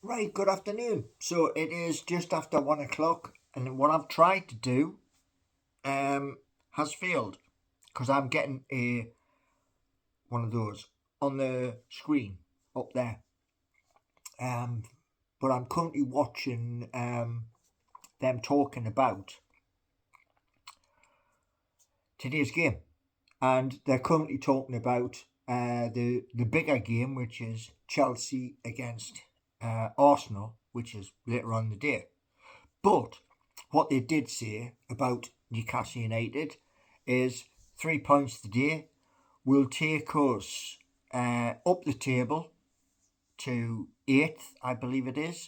Right, good afternoon. So it is just after 1 o'clock, and what I've tried to do has failed because I'm getting a one of those on the screen up there. Um, but I'm currently watching them talking about today's game, and they're currently talking about the bigger game, which is Chelsea against Arsenal, which is later on in the day. But what they did say about Newcastle United is 3 points today will take us up the table to eighth, I believe it is,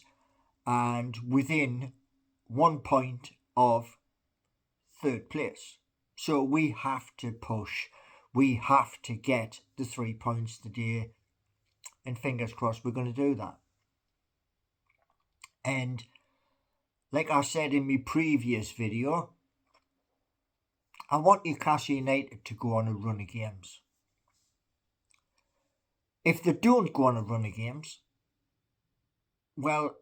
and within 1 point of third place. So we have to push. We have to get the 3 points today, and fingers crossed we're going to do that. And like I said in my previous video, I want Newcastle United to go on a run of games. If they don't go on a run of games, well,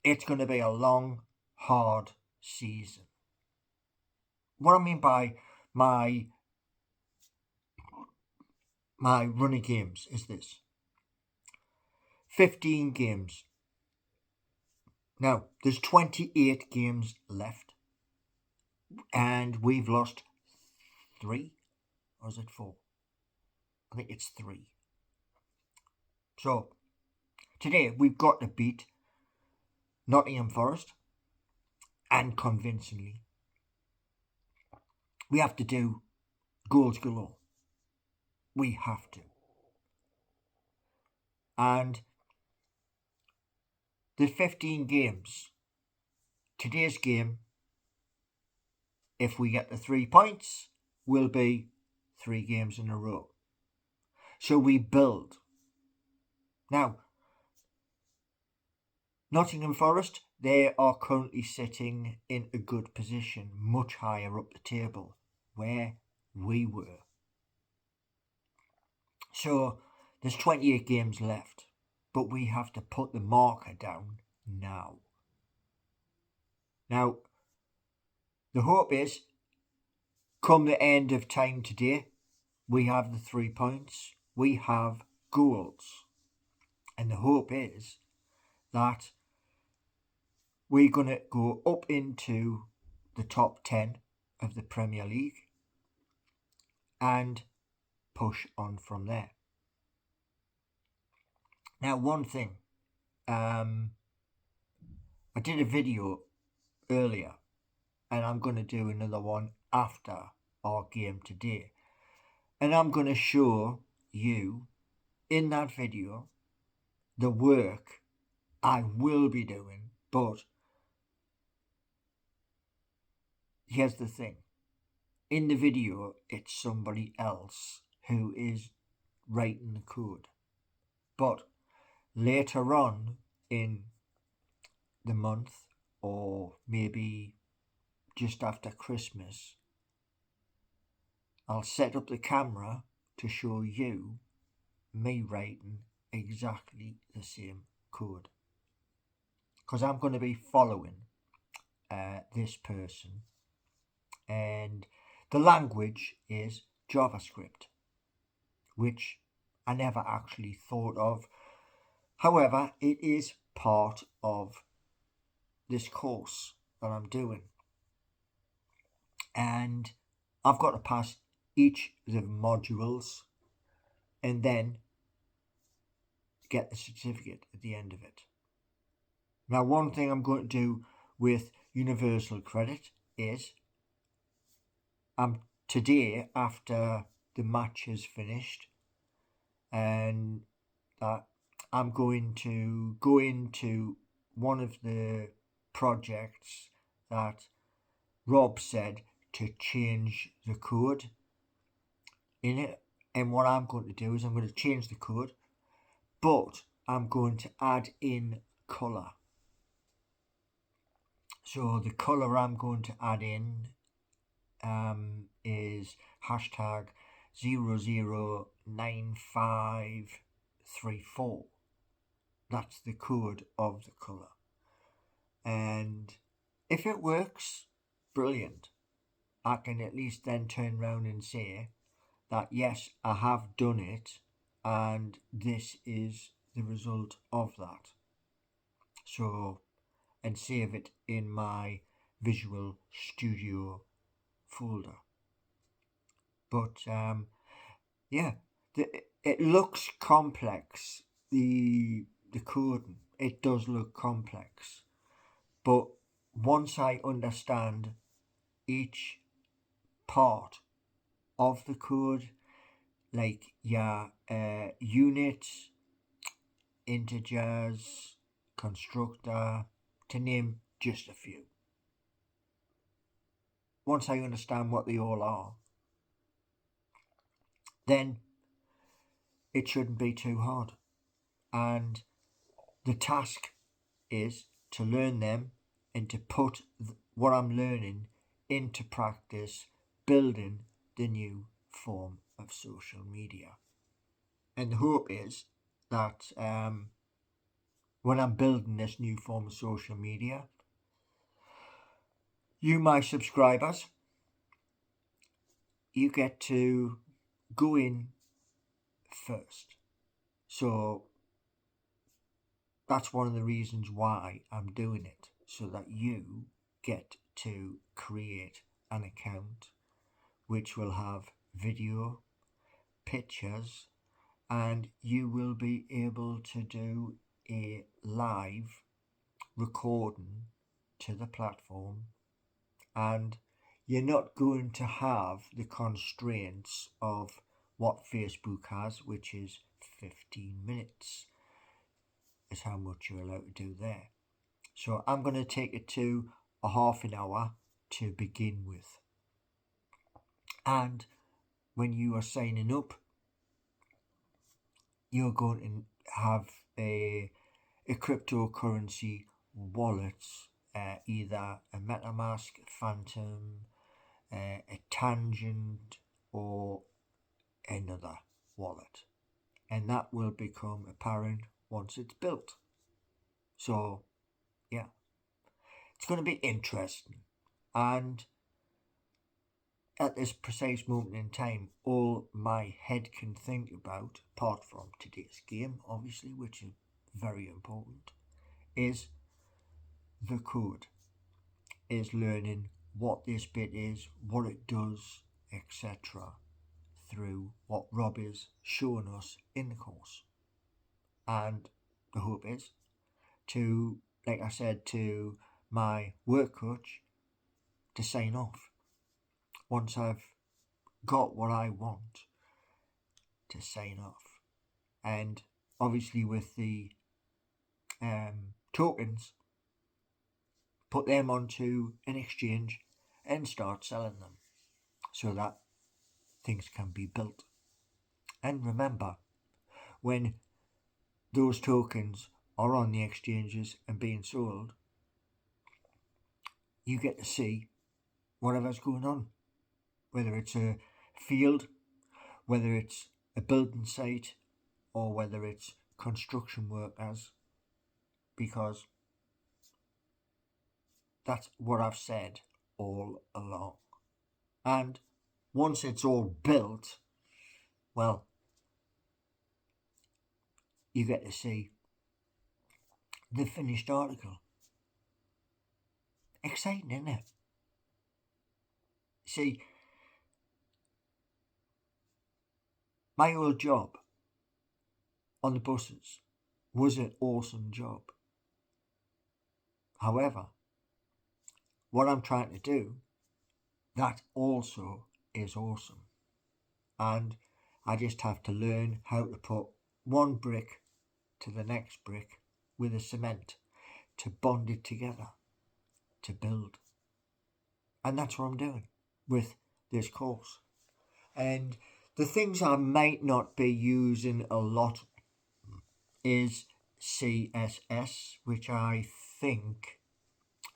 it's going to be a long, hard season. What I mean by my run of games is this: 15 games. Now, there's 28 games left, and we've lost 3, or is it 4? I think it's 3. So, today we've got to beat Nottingham Forest, and convincingly. We have to do goals galore. We have to. And the 15 games, today's game, if we get the 3 points, will be 3 games in a row. So we build. Now, Nottingham Forest, they are currently sitting in a good position, much higher up the table, where we were. So there's 28 games left, but we have to put the marker down now. Now, the hope is, come the end of time today, we have the 3 points, we have goals. And the hope is that we're going to go up into the top 10 of the Premier League and push on from there. Now, one thing, I did a video earlier, and I'm going to do another one after our game today. And I'm going to show you in that video the work I will be doing. But here's the thing. In the video, it's somebody else who is writing the code. But later on in the month, or maybe just after Christmas, I'll set up the camera to show you me writing exactly the same code. Because I'm going to be following this person, and the language is JavaScript, which I never actually thought of. However, it is part of this course that I'm doing, and I've got to pass each of the modules and then get the certificate at the end of it. Now, one thing I'm going to do with Universal Credit is today, after the match is finished, and that I'm going to go into one of the projects that Rob said to change the code in it. And what I'm going to do is I'm going to change the code, but I'm going to add in colour. So the colour I'm going to add in is hashtag 009534. That's the code of the colour. And if it works, brilliant. I can at least then turn around and say that yes, I have done it and this is the result of that. So, and save it in my Visual Studio folder. But yeah, it looks complex. The coding, it does look complex. But once I understand each part of the code, like units, integers, constructor, to name just a few. Once I understand what they all are, then it shouldn't be too hard. And the task is to learn them and to put what I'm learning into practice, building the new form of social media. And the hope is that when I'm building this new form of social media, you, my subscribers, you get to go in first. So that's one of the reasons why I'm doing it, so that you get to create an account which will have video, pictures, and you will be able to do a live recording to the platform, and you're not going to have the constraints of what Facebook has, which is 15 minutes is how much you're allowed to do there. So I'm going to take it to a half an hour to begin with. And when you are signing up, you're going to have a cryptocurrency wallet, either a MetaMask, Phantom, a Tangent, or another wallet. And that will become apparent once it's built. So, yeah, it's going to be interesting. And at this precise moment in time, all my head can think about, apart from today's game, obviously, which is very important, is the code, is learning what this bit is, what it does, etc., through what Rob is showing us in the course. And the hope is to, like I said, to my work coach, to sign off once I've got what I want, to sign off. And obviously with the tokens, put them onto an exchange and start selling them so that things can be built. And remember, when those tokens are on the exchanges and being sold, you get to see whatever's going on, whether it's a field, whether it's a building site, or whether it's construction workers, because that's what I've said all along. And once it's all built, well, you get to see the finished article. Exciting, isn't it? See, my old job on the buses was an awesome job. However, what I'm trying to do, that also is awesome. And I just have to learn how to put one brick to the next brick with a cement to bond it together, to build. And that's what I'm doing with this course. And the things I might not be using a lot is CSS, which I think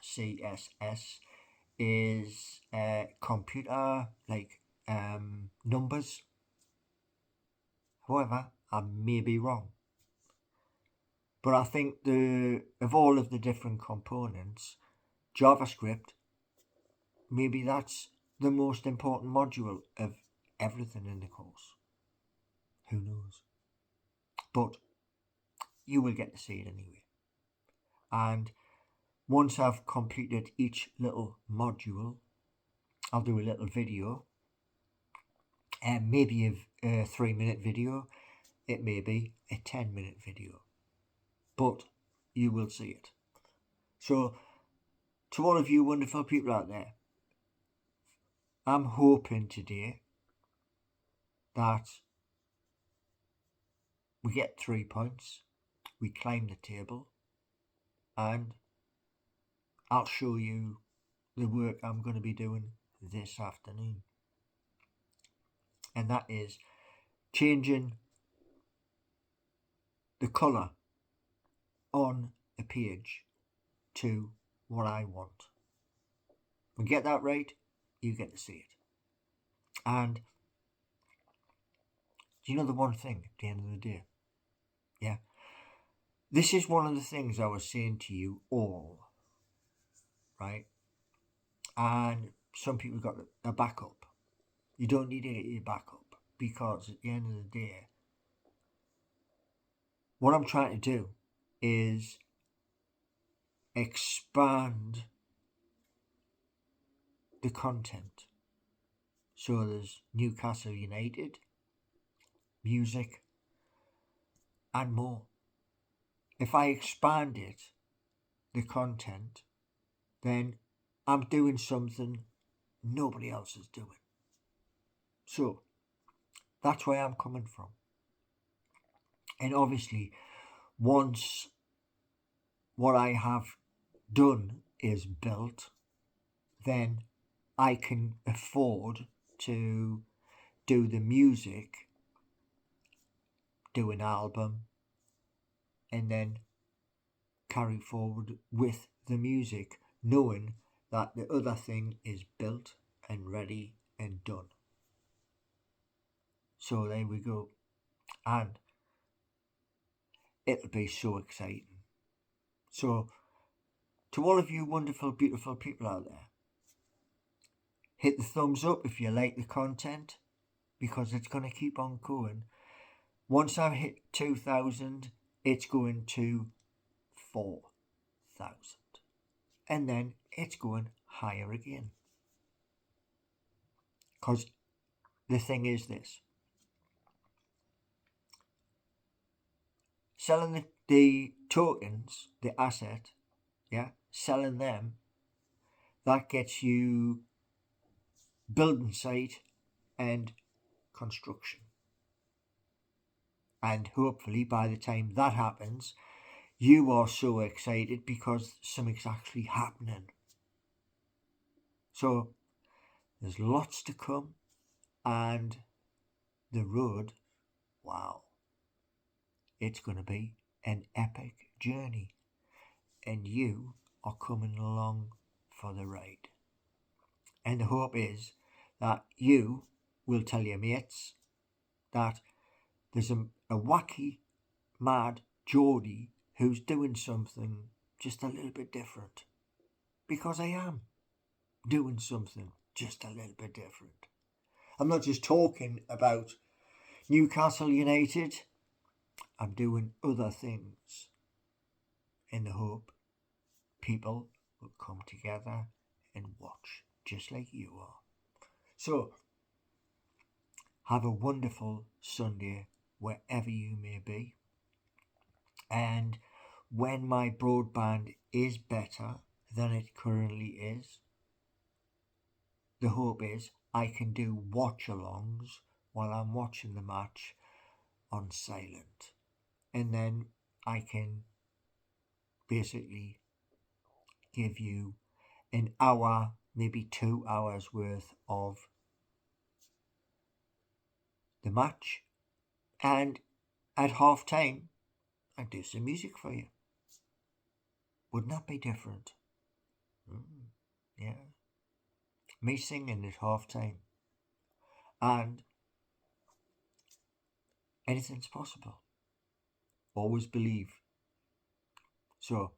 CSS is computer, like numbers. However, I may be wrong. But I think of all of the different components, JavaScript, maybe that's the most important module of everything in the course. Who knows? But you will get to see it anyway. And once I've completed each little module, I'll do a little video, and maybe a 3-minute video, it may be a 10-minute video, but you will see it. So to all of you wonderful people out there, I'm hoping today that we get 3 points, we climb the table, and I'll show you the work I'm going to be doing this afternoon. And that is changing the colour on a page to what I want. We get that right, you get to see it. And do you know the one thing at the end of the day? Yeah. This is one of the things I was saying to you all, right? And some people got a backup. You don't need to get your backup, because at the end of the day, what I'm trying to do is expand the content. So there's Newcastle United, music, and more. If I expand it, the content, then I'm doing something nobody else is doing. So that's where I'm coming from. And obviously, once what I have done is built, then I can afford to do the music, do an album, and then carry forward with the music, knowing that the other thing is built and ready and done. So there we go. And it'll be so exciting. So to all of you wonderful, beautiful people out there, hit the thumbs up if you like the content, because it's going to keep on going. Once I've hit 2,000, it's going to 4,000. And then it's going higher again. Because the thing is this. Selling the tokens, the asset, yeah, selling them, that gets you building site and construction. And hopefully by the time that happens, you are so excited because something's actually happening. So there's lots to come, and the road, wow, it's going to be an epic journey, and you are coming along for the ride. And the hope is that you will tell your mates that there's a wacky, mad Geordie who's doing something just a little bit different. Because I am doing something just a little bit different. I'm not just talking about Newcastle United. I'm doing other things in the hope people will come together and watch just like you are. So have a wonderful Sunday wherever you may be. And when my broadband is better than it currently is, the hope is I can do watch-alongs while I'm watching the match on silent. And then I can basically give you an hour, maybe 2 hours worth of the match. And at half time, I do some music for you. Wouldn't that be different? Yeah. Me singing at half time. And anything's possible. Always believe So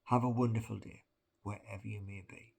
have a wonderful day, wherever you may be.